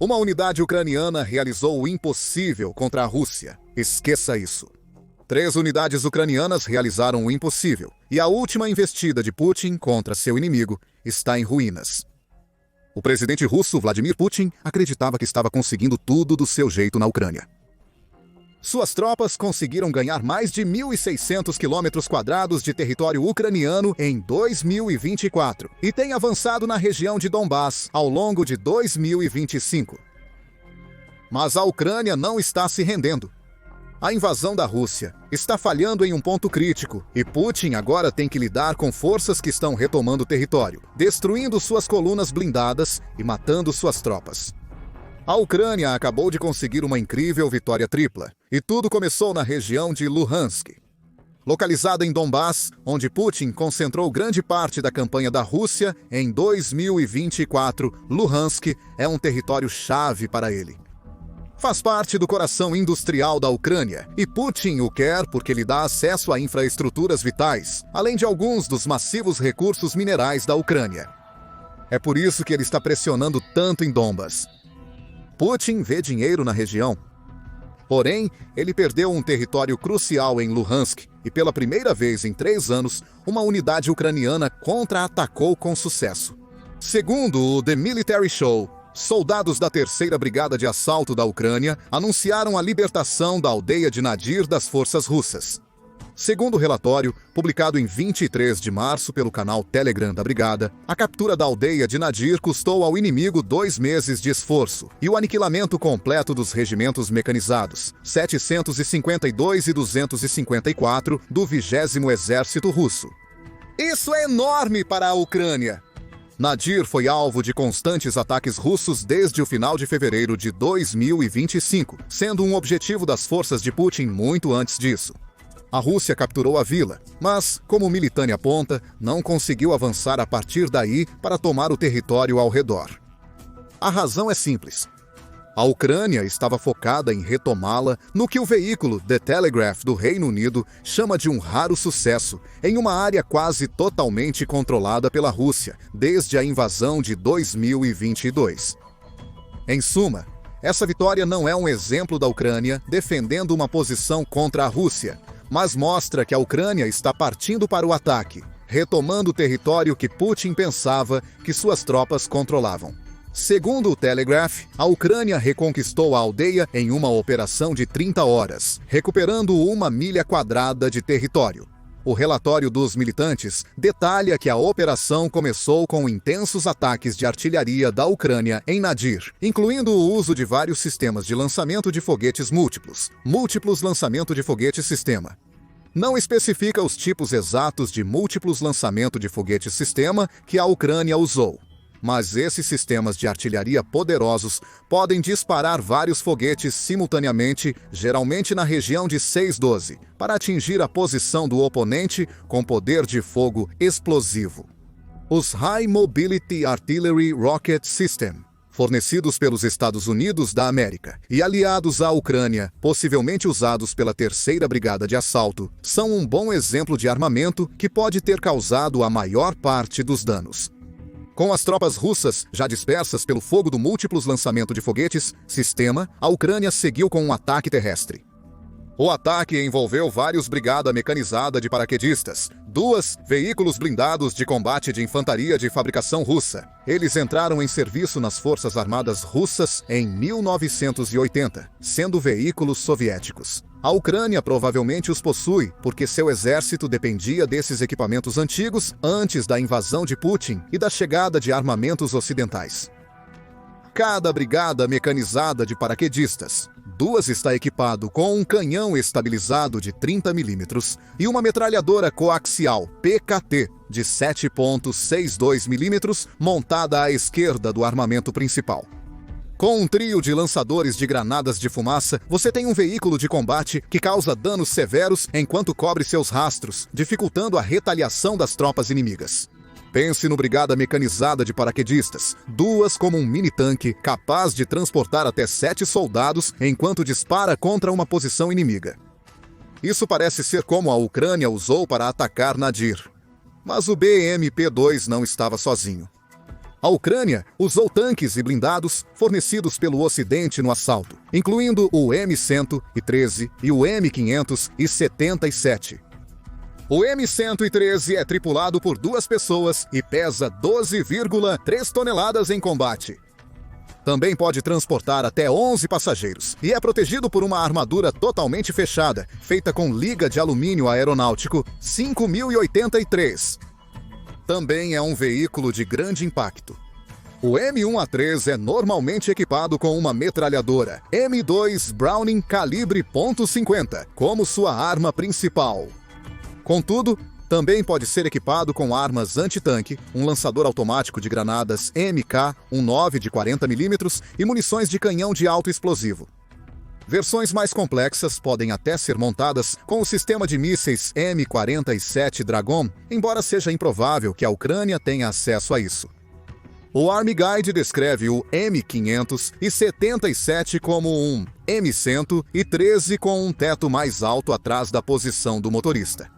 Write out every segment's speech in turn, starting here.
Uma unidade ucraniana realizou o impossível contra a Rússia. Esqueça isso. 3 unidades ucranianas realizaram o impossível, e a última investida de Putin contra seu inimigo está em ruínas. O presidente russo Vladimir Putin acreditava que estava conseguindo tudo do seu jeito na Ucrânia. Suas tropas conseguiram ganhar mais de 1.600 km² de território ucraniano em 2024 e têm avançado na região de Donbás ao longo de 2025. Mas a Ucrânia não está se rendendo. A invasão da Rússia está falhando em um ponto crítico e Putin agora tem que lidar com forças que estão retomando o território, destruindo suas colunas blindadas e matando suas tropas. A Ucrânia acabou de conseguir uma incrível vitória tripla, e tudo começou na região de Luhansk. Localizada em Donbás, onde Putin concentrou grande parte da campanha da Rússia em 2024, Luhansk é um território-chave para ele. Faz parte do coração industrial da Ucrânia, e Putin o quer porque lhe dá acesso a infraestruturas vitais, além de alguns dos massivos recursos minerais da Ucrânia. É por isso que ele está pressionando tanto em Donbás. Putin vê dinheiro na região. Porém, ele perdeu um território crucial em Luhansk e, pela primeira vez em 3 anos, uma unidade ucraniana contra-atacou com sucesso. Segundo o The Military Show, soldados da 3ª Brigada de Assalto da Ucrânia anunciaram a libertação da aldeia de Nadir das forças russas. Segundo o relatório, publicado em 23 de março pelo canal Telegram da Brigada, a captura da aldeia de Nadir custou ao inimigo 2 meses de esforço e o aniquilamento completo dos regimentos mecanizados, 752 e 254 do 20º Exército Russo. Isso é enorme para a Ucrânia! Nadir foi alvo de constantes ataques russos desde o final de fevereiro de 2025, sendo um objetivo das forças de Putin muito antes disso. A Rússia capturou a vila, mas, como o Militânia aponta, não conseguiu avançar a partir daí para tomar o território ao redor. A razão é simples. A Ucrânia estava focada em retomá-la no que o veículo The Telegraph do Reino Unido chama de um raro sucesso, em uma área quase totalmente controlada pela Rússia, desde a invasão de 2022. Em suma, essa vitória não é um exemplo da Ucrânia defendendo uma posição contra a Rússia, mas mostra que a Ucrânia está partindo para o ataque, retomando o território que Putin pensava que suas tropas controlavam. Segundo o Telegraph, a Ucrânia reconquistou a aldeia em uma operação de 30 horas, recuperando 1 milha quadrada de território. O relatório dos militantes detalha que a operação começou com intensos ataques de artilharia da Ucrânia em Nadir, incluindo o uso de vários sistemas de lançamento de foguetes múltiplos lançamento de foguete sistema. Não especifica os tipos exatos de múltiplos lançamento de foguete sistema que a Ucrânia usou. Mas esses sistemas de artilharia poderosos podem disparar vários foguetes simultaneamente, geralmente na região de 6-12, para atingir a posição do oponente com poder de fogo explosivo. Os High Mobility Artillery Rocket System, fornecidos pelos Estados Unidos da América e aliados à Ucrânia, possivelmente usados pela 3ª Brigada de Assalto, são um bom exemplo de armamento que pode ter causado a maior parte dos danos. Com as tropas russas já dispersas pelo fogo do múltiplos lançamento de foguetes sistema, a Ucrânia seguiu com um ataque terrestre. O ataque envolveu vários brigada mecanizada de paraquedistas, 2 veículos blindados de combate de infantaria de fabricação russa. Eles entraram em serviço nas Forças Armadas Russas em 1980, sendo veículos soviéticos. A Ucrânia provavelmente os possui, porque seu exército dependia desses equipamentos antigos antes da invasão de Putin e da chegada de armamentos ocidentais. Cada brigada mecanizada de paraquedistas, 2 está equipado com um canhão estabilizado de 30 mm e uma metralhadora coaxial PKT de 7,62 mm montada à esquerda do armamento principal. Com um trio de lançadores de granadas de fumaça, você tem um veículo de combate que causa danos severos enquanto cobre seus rastros, dificultando a retaliação das tropas inimigas. Pense no brigada mecanizada de paraquedistas, 2 como um mini-tanque capaz de transportar até 7 soldados enquanto dispara contra uma posição inimiga. Isso parece ser como a Ucrânia usou para atacar Nadir. Mas o BMP-2 não estava sozinho. A Ucrânia usou tanques e blindados fornecidos pelo Ocidente no assalto, incluindo o M113 e o M577. O M113 é tripulado por 2 pessoas e pesa 12,3 toneladas em combate. Também pode transportar até 11 passageiros e é protegido por uma armadura totalmente fechada, feita com liga de alumínio aeronáutico 5083. Também é um veículo de grande impacto. O M1A3 é normalmente equipado com uma metralhadora M2 Browning calibre .50 como sua arma principal. Contudo, também pode ser equipado com armas antitanque, um lançador automático de granadas MK-19 de 40 mm e munições de canhão de alto explosivo. Versões mais complexas podem até ser montadas com o sistema de mísseis M47 Dragon, embora seja improvável que a Ucrânia tenha acesso a isso. O Army Guide descreve o M577 como um M113 com um teto mais alto atrás da posição do motorista.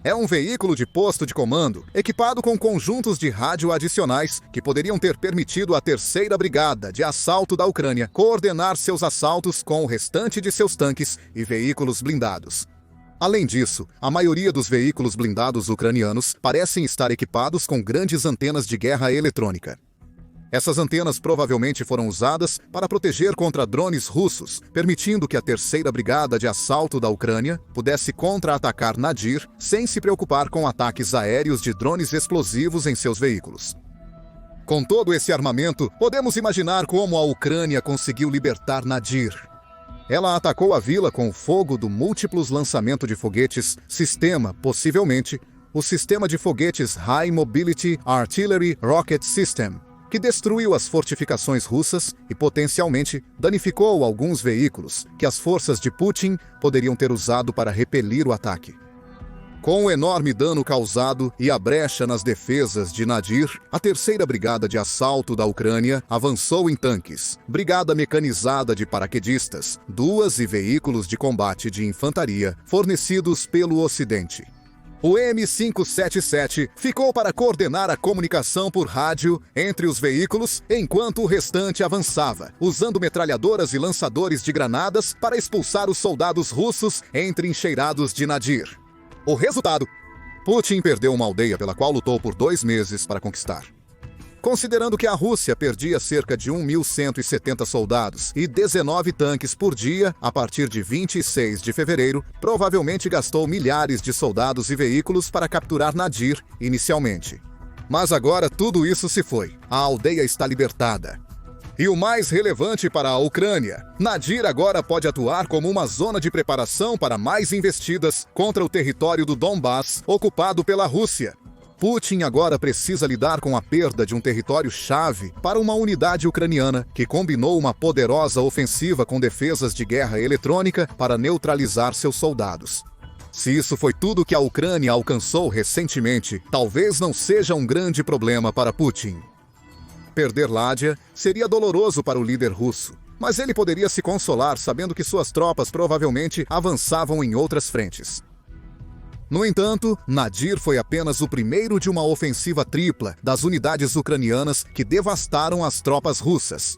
É um veículo de posto de comando, equipado com conjuntos de rádio adicionais que poderiam ter permitido à 3ª Brigada de Assalto da Ucrânia coordenar seus assaltos com o restante de seus tanques e veículos blindados. Além disso, a maioria dos veículos blindados ucranianos parecem estar equipados com grandes antenas de guerra eletrônica. Essas antenas provavelmente foram usadas para proteger contra drones russos, permitindo que a 3ª Brigada de Assalto da Ucrânia pudesse contra-atacar Nadir sem se preocupar com ataques aéreos de drones explosivos em seus veículos. Com todo esse armamento, podemos imaginar como a Ucrânia conseguiu libertar Nadir. Ela atacou a vila com o fogo do múltiplos lançamento de foguetes, possivelmente, o sistema de foguetes High Mobility Artillery Rocket System, que destruiu as fortificações russas e potencialmente danificou alguns veículos que as forças de Putin poderiam ter usado para repelir o ataque. Com o enorme dano causado e a brecha nas defesas de Nadir, a 3ª Brigada de Assalto da Ucrânia avançou em tanques, brigada mecanizada de paraquedistas, 2 e veículos de combate de infantaria fornecidos pelo Ocidente. O M577 ficou para coordenar a comunicação por rádio entre os veículos enquanto o restante avançava, usando metralhadoras e lançadores de granadas para expulsar os soldados russos entrincheirados de Nadir. O resultado: Putin perdeu uma aldeia pela qual lutou por 2 meses para conquistar. Considerando que a Rússia perdia cerca de 1.170 soldados e 19 tanques por dia a partir de 26 de fevereiro, provavelmente gastou milhares de soldados e veículos para capturar Nadir inicialmente. Mas agora tudo isso se foi. A aldeia está libertada. E o mais relevante para a Ucrânia, Nadir agora pode atuar como uma zona de preparação para mais investidas contra o território do Donbass ocupado pela Rússia. Putin agora precisa lidar com a perda de um território-chave para uma unidade ucraniana que combinou uma poderosa ofensiva com defesas de guerra eletrônica para neutralizar seus soldados. Se isso foi tudo que a Ucrânia alcançou recentemente, talvez não seja um grande problema para Putin. Perder Ládia seria doloroso para o líder russo, mas ele poderia se consolar sabendo que suas tropas provavelmente avançavam em outras frentes. No entanto, Nadir foi apenas o primeiro de uma ofensiva tripla das unidades ucranianas que devastaram as tropas russas.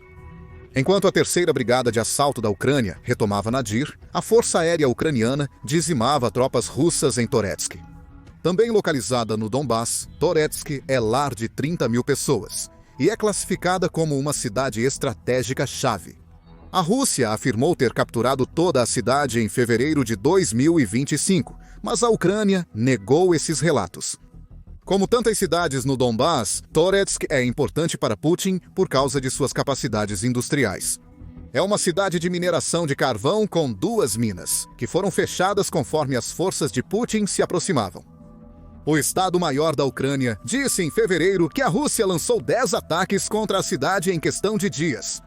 Enquanto a 3ª Brigada de Assalto da Ucrânia retomava Nadir, a Força Aérea Ucraniana dizimava tropas russas em Toretsk. Também localizada no Donbass, Toretsk é lar de 30 mil pessoas e é classificada como uma cidade estratégica-chave. A Rússia afirmou ter capturado toda a cidade em fevereiro de 2025, mas a Ucrânia negou esses relatos. Como tantas cidades no Donbass, Toretsk é importante para Putin por causa de suas capacidades industriais. É uma cidade de mineração de carvão com 2 minas, que foram fechadas conforme as forças de Putin se aproximavam. O Estado-Maior da Ucrânia disse em fevereiro que a Rússia lançou 10 ataques contra a cidade em questão de dias.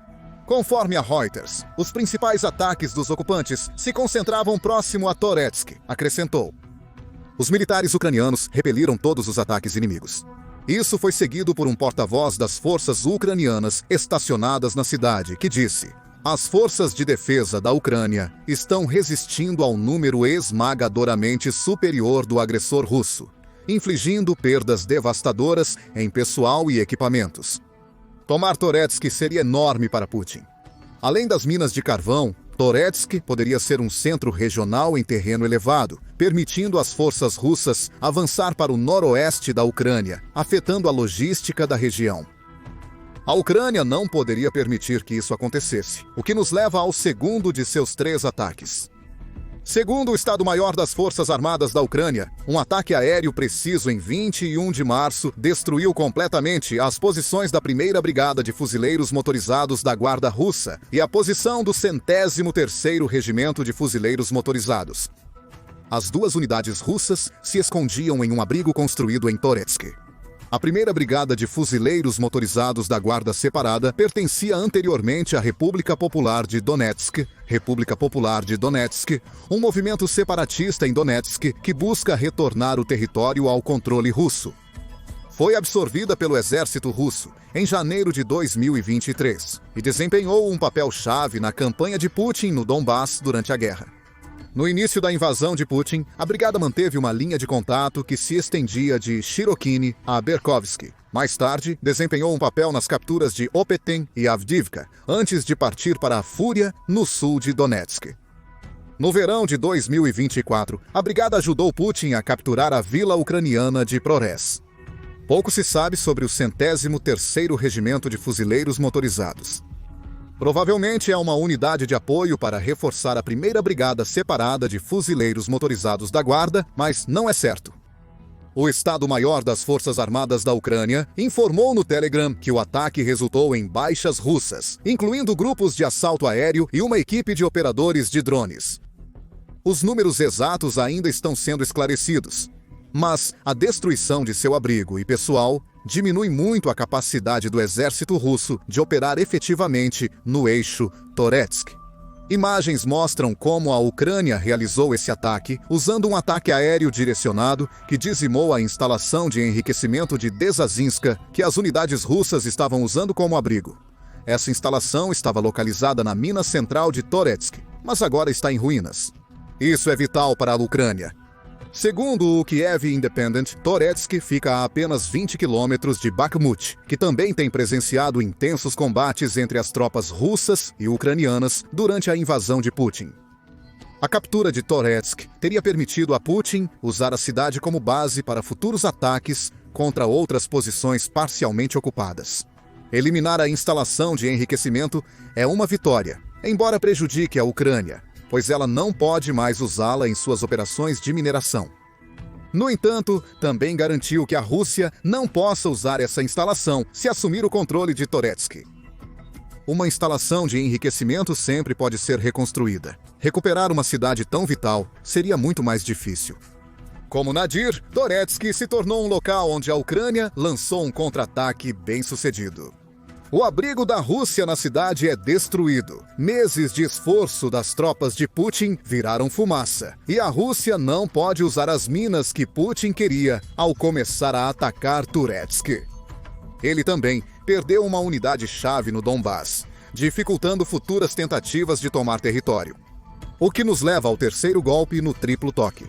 Conforme a Reuters, os principais ataques dos ocupantes se concentravam próximo a Toretsk, acrescentou. Os militares ucranianos repeliram todos os ataques inimigos. Isso foi seguido por um porta-voz das forças ucranianas estacionadas na cidade, que disse: as forças de defesa da Ucrânia estão resistindo ao número esmagadoramente superior do agressor russo. infligindo perdas devastadoras em pessoal e equipamentos. Tomar Toretsk seria enorme para Putin. Além das minas de carvão, Toretsk poderia ser um centro regional em terreno elevado, permitindo às forças russas avançar para o noroeste da Ucrânia, afetando a logística da região. A Ucrânia não poderia permitir que isso acontecesse, o que nos leva ao segundo de seus 3 ataques. Segundo o Estado-Maior das Forças Armadas da Ucrânia, um ataque aéreo preciso em 21 de março destruiu completamente as posições da 1ª Brigada de Fuzileiros Motorizados da Guarda Russa e a posição do 113º Regimento de Fuzileiros Motorizados. As 2 unidades russas se escondiam em um abrigo construído em Toretsk. A 1ª Brigada de Fuzileiros Motorizados da Guarda Separada pertencia anteriormente à República Popular de Donetsk, um movimento separatista em Donetsk que busca retornar o território ao controle russo. Foi absorvida pelo exército russo em janeiro de 2023 e desempenhou um papel-chave na campanha de Putin no Donbass durante a guerra. No início da invasão de Putin, a brigada manteve uma linha de contato que se estendia de Shirokini a Berkovsky. Mais tarde, desempenhou um papel nas capturas de Opetem e Avdiivka, antes de partir para a Fúria, no sul de Donetsk. No verão de 2024, a brigada ajudou Putin a capturar a vila ucraniana de Prorez. Pouco se sabe sobre o 113º Regimento de Fuzileiros Motorizados. Provavelmente é uma unidade de apoio para reforçar a 1ª Brigada Separada de Fuzileiros Motorizados da Guarda, mas não é certo. O Estado-Maior das Forças Armadas da Ucrânia informou no Telegram que o ataque resultou em baixas russas, incluindo grupos de assalto aéreo e uma equipe de operadores de drones. Os números exatos ainda estão sendo esclarecidos, mas a destruição de seu abrigo e pessoal diminui muito a capacidade do exército russo de operar efetivamente no eixo Toretsk. Imagens mostram como a Ucrânia realizou esse ataque usando um ataque aéreo direcionado que dizimou a instalação de enriquecimento de Desazinska que as unidades russas estavam usando como abrigo. Essa instalação estava localizada na mina central de Toretsk, mas agora está em ruínas. Isso é vital para a Ucrânia. Segundo o Kiev Independent, Toretsk fica a apenas 20 quilômetros de Bakhmut, que também tem presenciado intensos combates entre as tropas russas e ucranianas durante a invasão de Putin. A captura de Toretsk teria permitido a Putin usar a cidade como base para futuros ataques contra outras posições parcialmente ocupadas. Eliminar a instalação de enriquecimento é uma vitória, embora prejudique a Ucrânia, pois ela não pode mais usá-la em suas operações de mineração. No entanto, também garantiu que a Rússia não possa usar essa instalação se assumir o controle de Toretsk. Uma instalação de enriquecimento sempre pode ser reconstruída. Recuperar uma cidade tão vital seria muito mais difícil. Como Nadir, Toretsk se tornou um local onde a Ucrânia lançou um contra-ataque bem-sucedido. O abrigo da Rússia na cidade é destruído. Meses de esforço das tropas de Putin viraram fumaça. E a Rússia não pode usar as minas que Putin queria ao começar a atacar Toretsk. Ele também perdeu uma unidade-chave no Donbass, dificultando futuras tentativas de tomar território. O que nos leva ao terceiro golpe no triplo toque.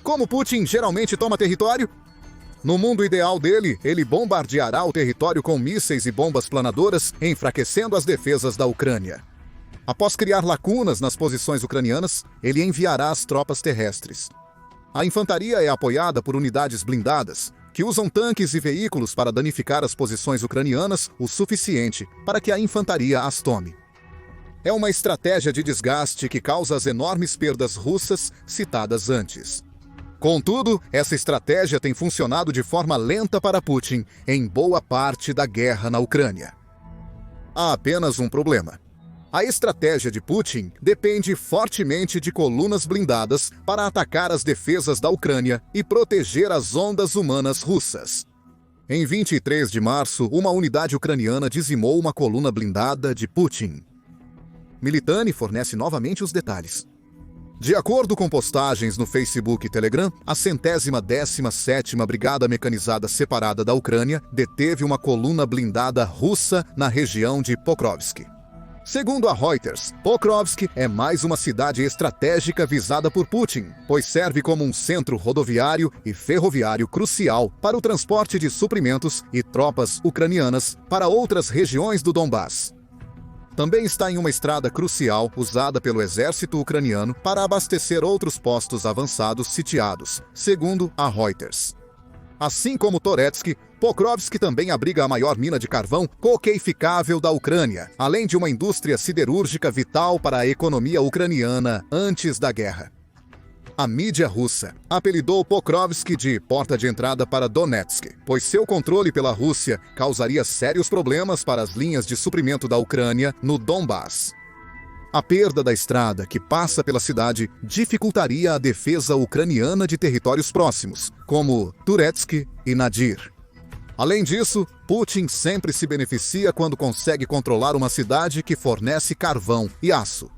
Como Putin geralmente toma território? No mundo ideal dele, ele bombardeará o território com mísseis e bombas planadoras, enfraquecendo as defesas da Ucrânia. Após criar lacunas nas posições ucranianas, ele enviará as tropas terrestres. A infantaria é apoiada por unidades blindadas, que usam tanques e veículos para danificar as posições ucranianas o suficiente para que a infantaria as tome. É uma estratégia de desgaste que causa as enormes perdas russas citadas antes. Contudo, essa estratégia tem funcionado de forma lenta para Putin em boa parte da guerra na Ucrânia. Há apenas um problema. A estratégia de Putin depende fortemente de colunas blindadas para atacar as defesas da Ucrânia e proteger as ondas humanas russas. Em 23 de março, uma unidade ucraniana dizimou uma coluna blindada de Putin. Militani fornece novamente os detalhes. De acordo com postagens no Facebook e Telegram, a 117ª Brigada Mecanizada Separada da Ucrânia deteve uma coluna blindada russa na região de Pokrovsk. Segundo a Reuters, Pokrovsk é mais uma cidade estratégica visada por Putin, pois serve como um centro rodoviário e ferroviário crucial para o transporte de suprimentos e tropas ucranianas para outras regiões do Donbás. Também está em uma estrada crucial usada pelo exército ucraniano para abastecer outros postos avançados sitiados, segundo a Reuters. Assim como Toretsk, Pokrovsk também abriga a maior mina de carvão coqueificável da Ucrânia, além de uma indústria siderúrgica vital para a economia ucraniana antes da guerra. A mídia russa apelidou Pokrovsk de porta de entrada para Donetsk, pois seu controle pela Rússia causaria sérios problemas para as linhas de suprimento da Ucrânia no Donbás. A perda da estrada que passa pela cidade dificultaria a defesa ucraniana de territórios próximos, como Turetsk e Nadir. Além disso, Putin sempre se beneficia quando consegue controlar uma cidade que fornece carvão e aço.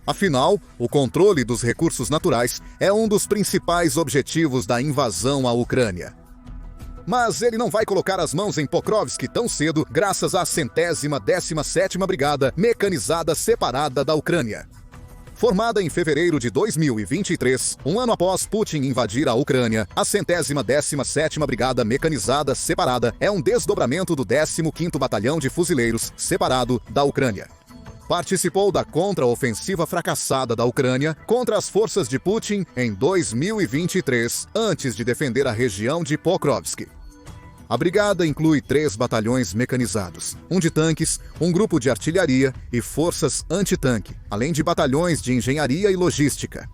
Afinal, o controle dos recursos naturais é um dos principais objetivos da invasão à Ucrânia. Mas ele não vai colocar as mãos em Pokrovsk tão cedo, graças à 117ª Brigada Mecanizada Separada da Ucrânia. Formada em fevereiro de 2023, um ano após Putin invadir a Ucrânia, a 117ª Brigada Mecanizada Separada é um desdobramento do 15º Batalhão de Fuzileiros Separado da Ucrânia. Participou da contra-ofensiva fracassada da Ucrânia contra as forças de Putin em 2023, antes de defender a região de Pokrovsk. A brigada inclui 3 batalhões mecanizados, um de tanques, um grupo de artilharia e forças antitanque, além de batalhões de engenharia e logística.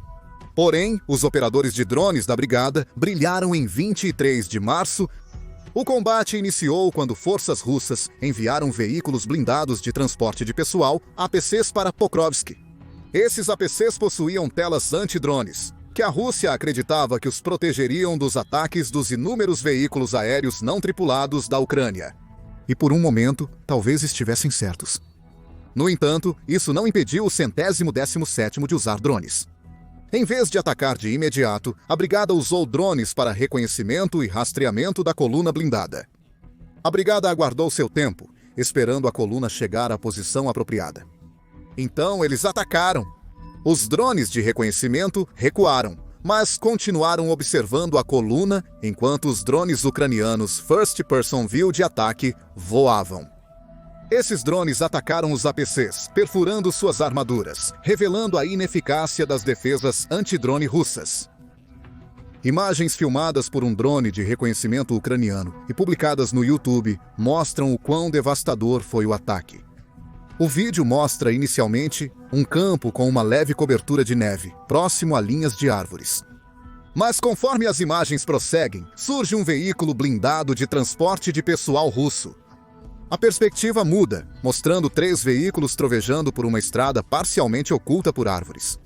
Porém, os operadores de drones da brigada brilharam em 23 de março. O combate iniciou quando forças russas enviaram veículos blindados de transporte de pessoal, APCs, para Pokrovsk. Esses APCs possuíam telas antidrones, que a Rússia acreditava que os protegeriam dos ataques dos inúmeros veículos aéreos não tripulados da Ucrânia. E por um momento, talvez estivessem certos. No entanto, isso não impediu o 117º de usar drones. Em vez de atacar de imediato, a brigada usou drones para reconhecimento e rastreamento da coluna blindada. A brigada aguardou seu tempo, esperando a coluna chegar à posição apropriada. Então eles atacaram. Os drones de reconhecimento recuaram, mas continuaram observando a coluna enquanto os drones ucranianos First Person View de ataque voavam. Esses drones atacaram os APCs, perfurando suas armaduras, revelando a ineficácia das defesas antidrone russas. Imagens filmadas por um drone de reconhecimento ucraniano e publicadas no YouTube mostram o quão devastador foi o ataque. O vídeo mostra inicialmente um campo com uma leve cobertura de neve, próximo a linhas de árvores. Mas conforme as imagens prosseguem, surge um veículo blindado de transporte de pessoal russo. A perspectiva muda, mostrando 3 veículos trovejando por uma estrada parcialmente oculta por árvores.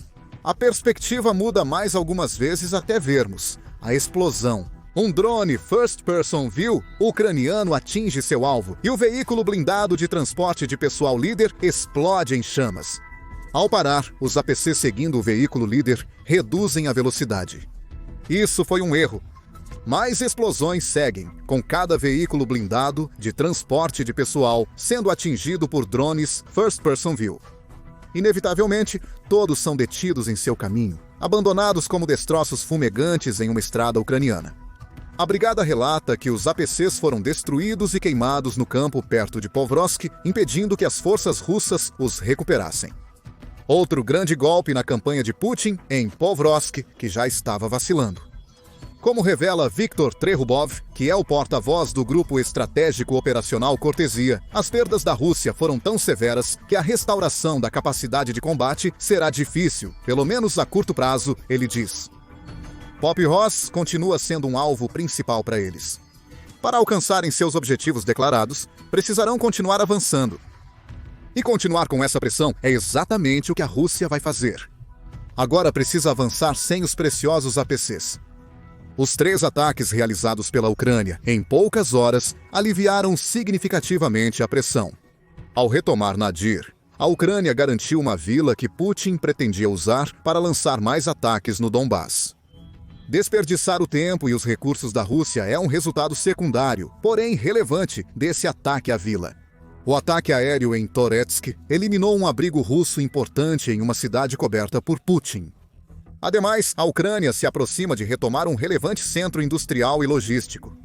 A perspectiva muda mais algumas vezes até vermos a explosão. Um drone First Person View ucraniano atinge seu alvo e o veículo blindado de transporte de pessoal líder explode em chamas. Ao parar, os APCs seguindo o veículo líder reduzem a velocidade. Isso foi um erro. Mais explosões seguem, com cada veículo blindado de transporte de pessoal sendo atingido por drones First Person View. Inevitavelmente, todos são detidos em seu caminho, abandonados como destroços fumegantes em uma estrada ucraniana. A brigada relata que os APCs foram destruídos e queimados no campo perto de Pokrovsk, impedindo que as forças russas os recuperassem. Outro grande golpe na campanha de Putin em Pokrovsk, que já estava vacilando. Como revela Viktor Trehubov, que é o porta-voz do Grupo Estratégico Operacional Cortesia, as perdas da Rússia foram tão severas que a restauração da capacidade de combate será difícil, pelo menos a curto prazo, ele diz. Pokrovsk continua sendo um alvo principal para eles. Para alcançarem seus objetivos declarados, precisarão continuar avançando. E continuar com essa pressão é exatamente o que a Rússia vai fazer. Agora precisa avançar sem os preciosos APCs. Os 3 ataques realizados pela Ucrânia em poucas horas aliviaram significativamente a pressão. Ao retomar Nadir, a Ucrânia garantiu uma vila que Putin pretendia usar para lançar mais ataques no Donbás. Desperdiçar o tempo e os recursos da Rússia é um resultado secundário, porém relevante, desse ataque à vila. O ataque aéreo em Toretsk eliminou um abrigo russo importante em uma cidade coberta por Putin. Ademais, a Ucrânia se aproxima de retomar um relevante centro industrial e logístico.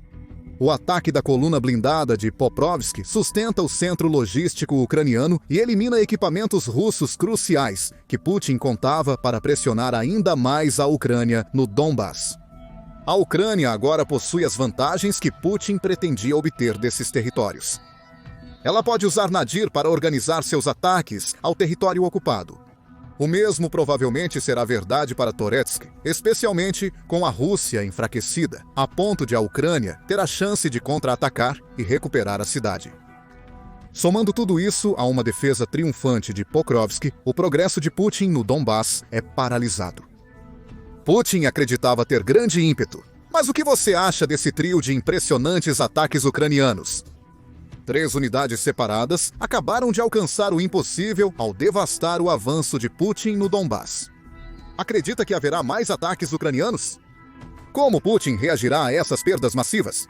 O ataque da coluna blindada de Pokrovsk sustenta o centro logístico ucraniano e elimina equipamentos russos cruciais que Putin contava para pressionar ainda mais a Ucrânia no Donbass. A Ucrânia agora possui as vantagens que Putin pretendia obter desses territórios. Ela pode usar Nadir para organizar seus ataques ao território ocupado. O mesmo provavelmente será verdade para Toretsk, especialmente com a Rússia enfraquecida, a ponto de a Ucrânia ter a chance de contra-atacar e recuperar a cidade. Somando tudo isso a uma defesa triunfante de Pokrovsk, o progresso de Putin no Donbass é paralisado. Putin acreditava ter grande ímpeto, mas o que você acha desse trio de impressionantes ataques ucranianos? 3 unidades separadas acabaram de alcançar o impossível ao devastar o avanço de Putin no Donbass. Acredita que haverá mais ataques ucranianos? Como Putin reagirá a essas perdas massivas?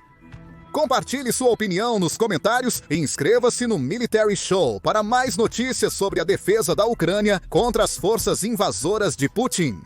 Compartilhe sua opinião nos comentários e inscreva-se no Military Show para mais notícias sobre a defesa da Ucrânia contra as forças invasoras de Putin.